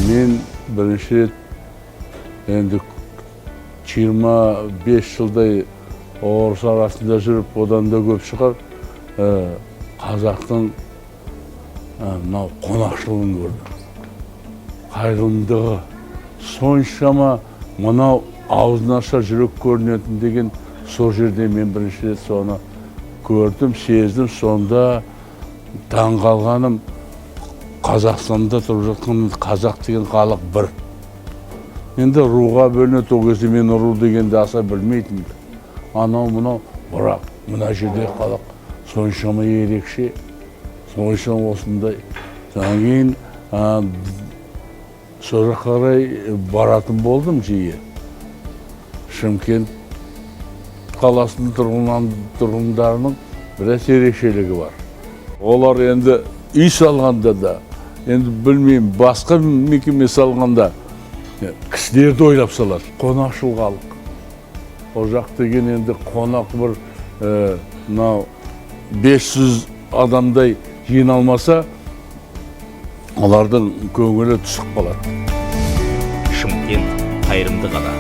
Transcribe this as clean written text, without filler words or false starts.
Мен бірінші рет енді 25 жылдай орыс арасында жүріп, одан да көп шығар, қазақтың мынау қонақшылығын көрдім. Қайырымдығы соншама мынау аузын аша жүрек көрінетін деген сол жерде мен бірінші рет соны көрдім, сездім. Сонда таң қалғаным, Қазақстанда тұрып жатқан қазақ деген халық бір. Енді руға бөлінеді, ол кезде мен ру дегенді аса білмейтінмін. Анау-мынау, бірақ мына жерде халық соншама ерекше, соншама осындай. Содан кейін сол жаққа қарай баратын болдым жиі. Шымкент қаласының тұрғындарының біраз ерекшелігі бар. Олар енді үй салғанда да, енді білмеймін, басқа мекеме салғанда кісілерді ойлап салады. Қонақшыл халық. Ол жақ деген енді қонақ бір 500 адамдай жиналмаса, олардың көңілі түсіп қалады. Шымкент қайырымды қала.